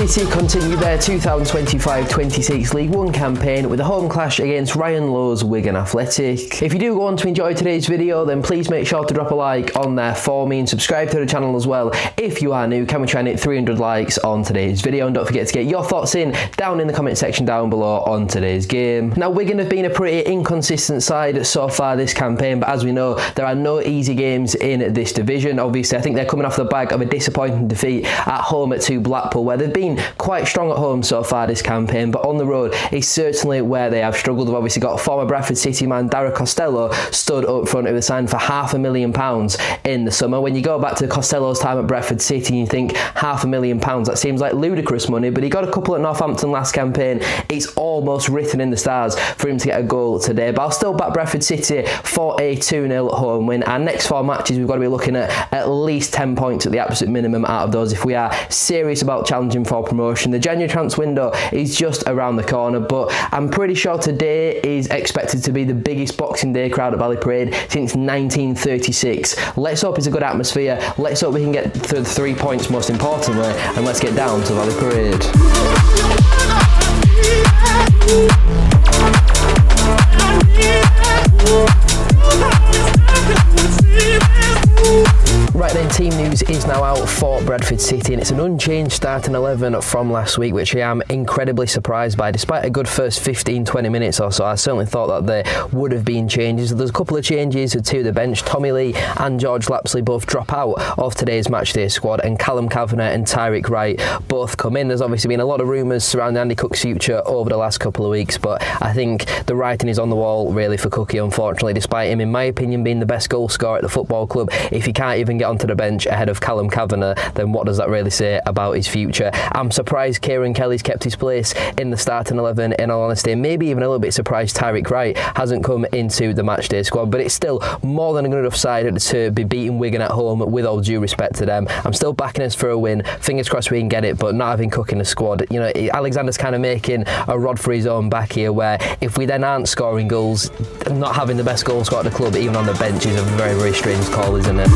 City continue their 2025-26 League One campaign with a home clash against Ryan Lowe's Wigan Athletic. If you do go on to enjoy today's video, then please make sure to drop a like on there for me and subscribe to the channel as well. If you are new, can we try and hit 300 likes on today's video? And don't forget to get your thoughts in down in the comment section down below on today's game. Now, Wigan have been a pretty inconsistent side so far this campaign, but as we know, there are no easy games in this division. Obviously, I think they're coming off the back of a disappointing defeat at home to Blackpool, where they've been quite strong at home so far this campaign, but on the road is certainly where they have struggled. They've obviously got former Bradford City man Darragh Costello stood up front, who was signed for £500,000 in the summer. When you go back to Costello's time at Bradford City and you think £500,000, that seems like ludicrous money, but he got a couple at Northampton last campaign. It's almost written in the stars for him to get a goal today, but I'll still back Bradford City for a 2-0 home win. Our next 4 matches, we've got to be looking at least 10 points at the absolute minimum out of those if we are serious about challenging for promotion. The January transfer window is just around the corner, but I'm pretty sure today is expected to be the biggest Boxing Day crowd at Valley Parade since 1936. Let's hope it's a good atmosphere. Let's hope we can get through the 3 points most importantly, and let's get down to Valley Parade. Right then, team news is now out for Bradford City, and it's an unchanged starting 11 from last week, which I am incredibly surprised by. Despite a good first 15-20 minutes or so, I certainly thought that there would have been changes. There's a couple of changes to the bench. Tommy Lee and George Lapsley both drop out of today's matchday squad, and Callum Kavanagh and Tyreek Wright both come in. There's obviously been a lot of rumours surrounding Andy Cook's future over the last couple of weeks, but I think the writing is on the wall really for Cookie, unfortunately, despite him, in my opinion, being the best goal scorer at the football club. If he can't even get onto the bench ahead of Callum Kavanagh, then what does that really say about his future? I'm surprised Kieran Kelly's kept his place in the starting 11, in all honesty. Maybe even a little bit surprised Tyreek Wright hasn't come into the matchday squad, but it's still more than a good enough side to be beating Wigan at home, with all due respect to them. I'm still backing us for a win. Fingers crossed we can get it, but not having Cook in the squad, you know, Alexander's kind of making a rod for his own back here, where if we then aren't scoring goals, not having the best goal scorer at the club, even on the bench, is a very, very strange call, isn't it?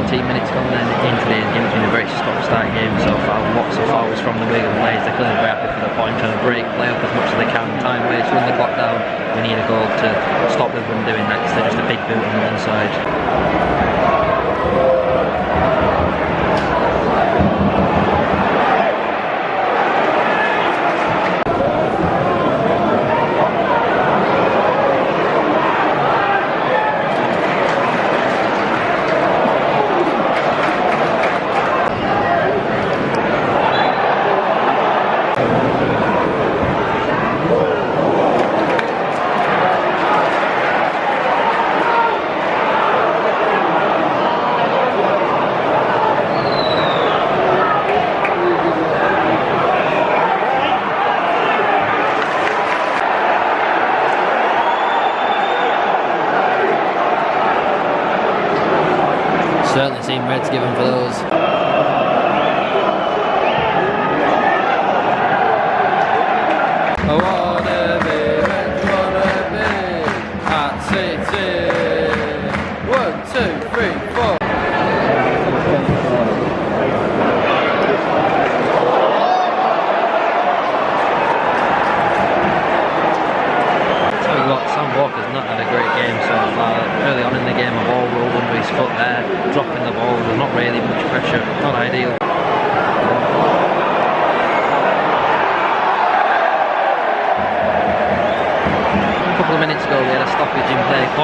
Minutes gone then in today's game. It's been a very stop-start game so far. Lots of fouls from the Wigan players. They're clearly very happy for the point, trying to break play up as much as they can. Time waits, run the clock down. We need a goal to stop them from doing that, because they're just a big boot on the one side. Certainly seem red to give him for those.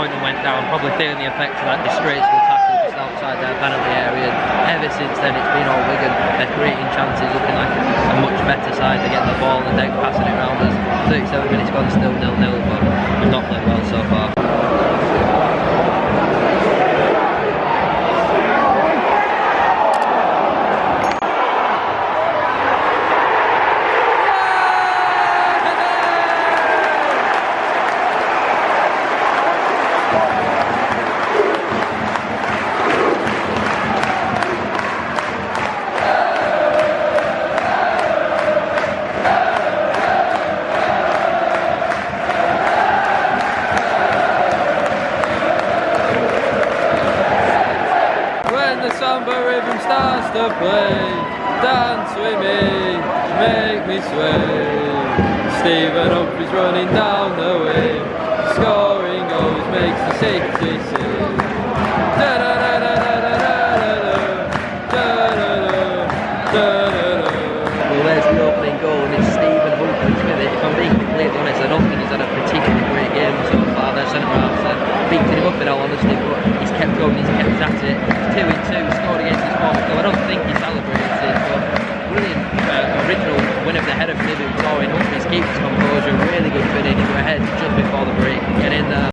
Boynton went down, probably feeling the effects of that disgraceful tackle just outside their penalty area. And ever since then, it's been all Wigan. They're creating chances, looking like a much better side. They're getting the ball and they're passing it around us. 37 minutes gone, still 0-0, but we've not played well so far. Starts to play, dance with me, make me sway. Stephen Humphrey's running down the way, scoring goals makes the city sing. Well, there's the opening goal and it's Stephen Humphrey with it. If I'm being completely honest, I don't think he's had a particularly great game so far. Their centre-halves beating him up in all honesty, but he's kept going, he's kept at it. 2-2, scored against his former club. I don't think he celebrates it, but brilliant original win of the header from Ibu Torin. Humphreys keeps his composure, really good finish. We're ahead just before the break, get in there.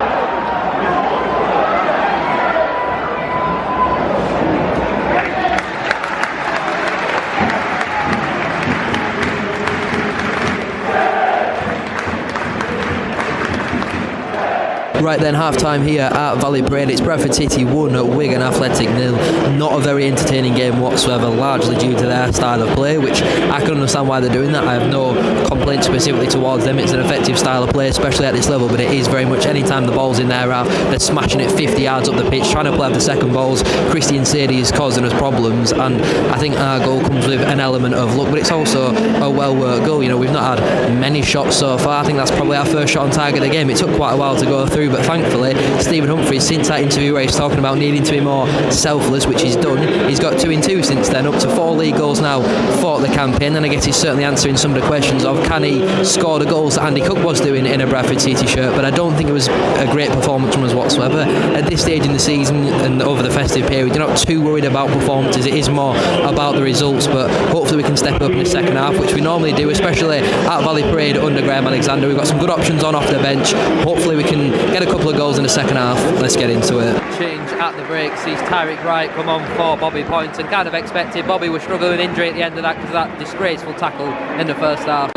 Right then, half-time here at Valley Parade. It's Bradford City 1, Wigan Athletic 0. Not a very entertaining game whatsoever, largely due to their style of play, which I can understand why they're doing that. I have no complaints specifically towards them. It's an effective style of play, especially at this level, but it is very much any time the ball's in their half, they're smashing it 50 yards up the pitch, trying to play off the second balls. Christian Sadie is causing us problems, and I think our goal comes with an element of luck, but it's also a well-worked goal. You know, we've not had many shots so far. I think that's probably our first shot on target of the game. It took quite a while to go through, but thankfully Stephen Humphrys, since that interview where he's talking about needing to be more selfless, which he's done, he's got 2-2 since then, up to 4 league goals now for the campaign, and I guess he's certainly answering some of the questions of can he score the goals that Andy Cook was doing in a Bradford City shirt, but I don't think it was a great performance from us whatsoever. At this stage in the season and over the festive period, you're not too worried about performances, it is more about the results, but hopefully we can step up in the second half, which we normally do, especially at Valley Parade under Graham Alexander. We've got some good options on off the bench. Hopefully we can get a couple of goals in the second half. Let's get into it. Change at the break, sees Tyrick Wright come on for Bobby Poynton. Kind of expected. Bobby was struggling with injury at the end of that because of that disgraceful tackle in the first half.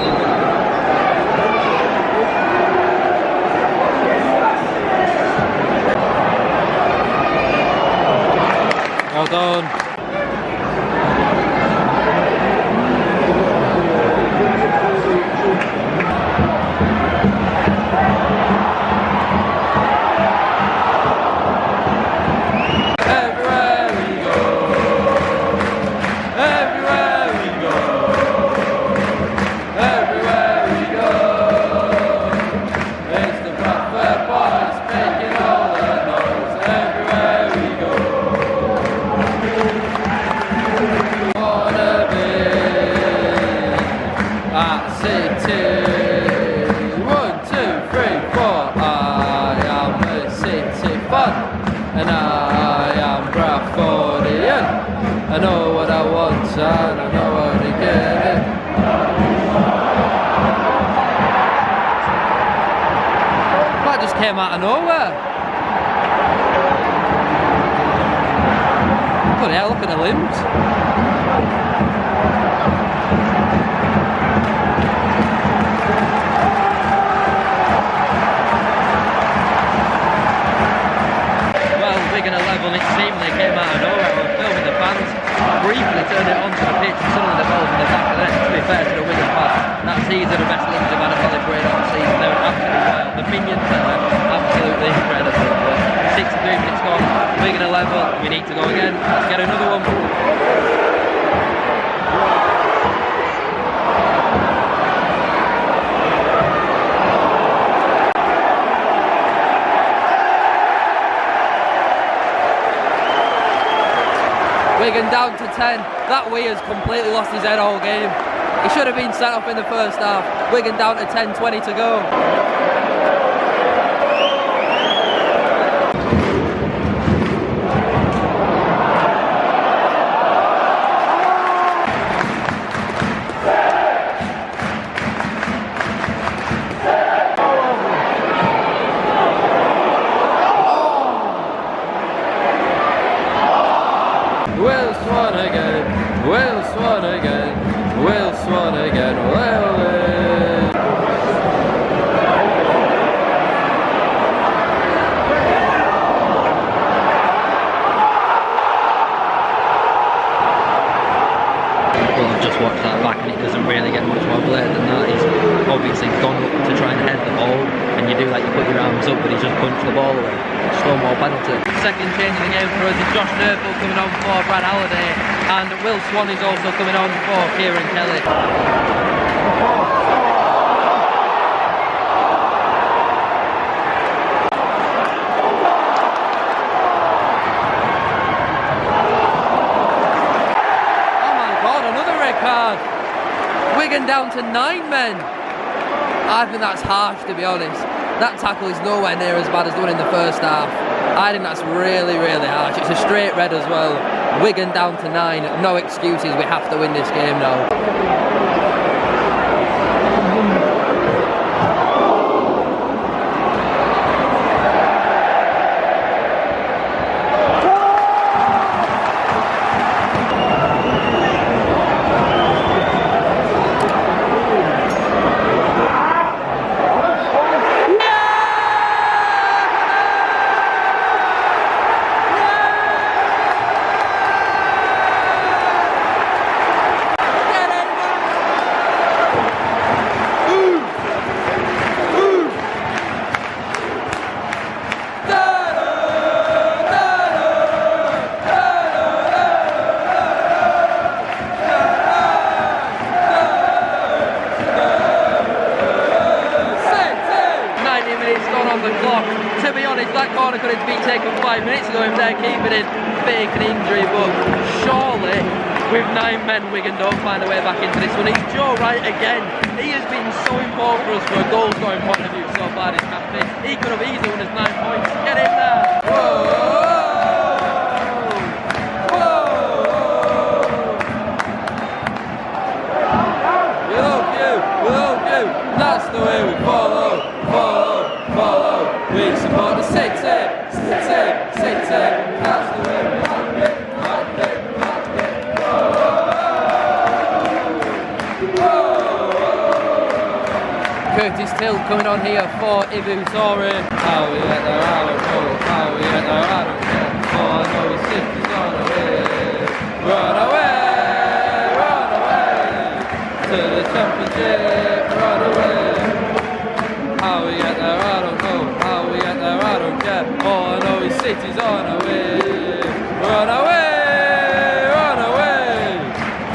Well done. I know what I want and I know how to get it. That just came out of nowhere. Bloody hell, look at the limbs. Wigan at level, it seemingly came out of nowhere. We were filming the fans, briefly turned it onto the pitch and suddenly the ball's in the back of the net. To be fair to the Wigan fans, that's either the best leagues they've had a Valley Parade all season. They were absolutely wild. The minions there, absolutely incredible. 63 minutes gone, Wigan at level, we need to go again. Let's get another one. Wigan down to 10. That Weir's completely lost his head all game. He should have been sent off in the first half. Wigan down to 10, 20 to go. one again. Ole, ole. Well, I've just watched that back and it doesn't really get much more blatant than that. He's obviously gone up to try and head the ball, and you do that, you put your arms up, but he's just punched the ball away. Stonewall penalty. Second change in the game for us is Josh Nurple coming on for Brad Halliday, and Will Swan is also coming on for Kieran Kelly. Wigan down to 9 men. I think that's harsh, to be honest. That tackle is nowhere near as bad as the one in the first half. I think that's really, really harsh. It's a straight red as well. Wigan down to 9. No excuses. We have to win this game now. To be honest, that corner could have been taken 5 minutes ago if they're keeping it fake an injury, but surely with 9 men Wigan don't find a way back into this one. It's Joe Wright again. He has been so important for us from a goal scoring point of view so far this campaign. He could have easily won us 9 points. Get in there! Whoa! We love you! We love you! That's the way we follow! We support the city, that's the way we like it. Curtis Till coming on here for Ibu Torin. How we get there, I don't know. How we get there, I don't know. All I know is City's on the way. Run away to the championship. Run away. How we get there, I don't know. How we get there, I don't care. All I know is City's on the way. Run away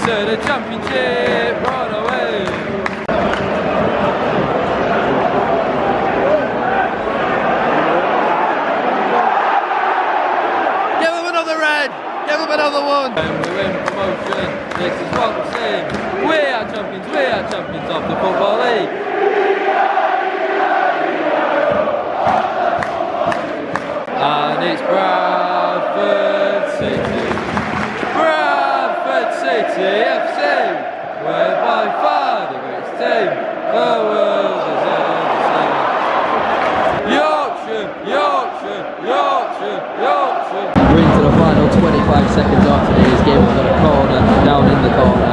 to the championship. Run away. Give him another red. Give him another one. And we win promotion. This is what we're saying. We are champions of the Football League. And it's Bradford City FC, we're by far the greatest team the world has ever seen. Yorkshire. We're into the final 25 seconds of today's game. We've got a corner down in the corner.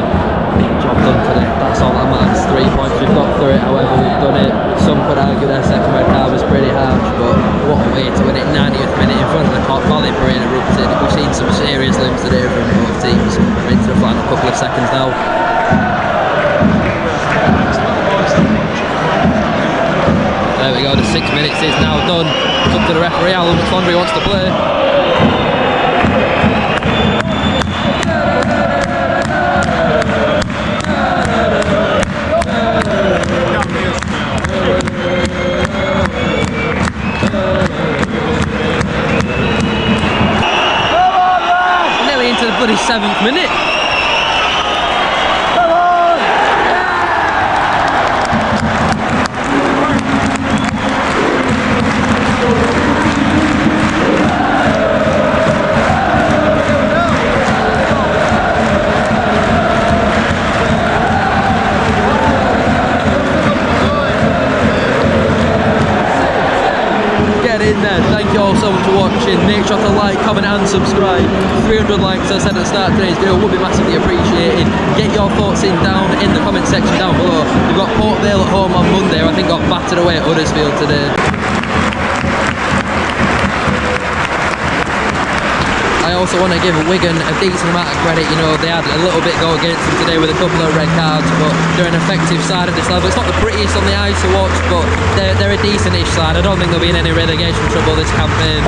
Big job done today. That's all that matters. 3 points. We've got through it. However, we've done it. Some could argue their second red card was pretty harsh, but what a way to win it. 90th minute in front of the volley parade erupted. We've seen some serious limbs today from both teams. We're into the final couple of seconds now. There we go. The 6 minutes is now done. It's up to the referee how much longer he wants to play. Nearly into the bloody 7th minute. Thank you all so much for watching. Make sure to like, comment and subscribe. 300 likes, as I said at the start of today's video, would be massively appreciated. Get your thoughts down in the comments section down below. We've got Port Vale at home on Monday, who I think got battered away at Huddersfield today. I also want to give Wigan a decent amount of credit. You know, they had a little bit go against them today with a couple of red cards, but they're an effective side at this level. It's not the prettiest on the ice to watch, but they're a decent-ish side. I don't think they'll be in any relegation trouble this campaign.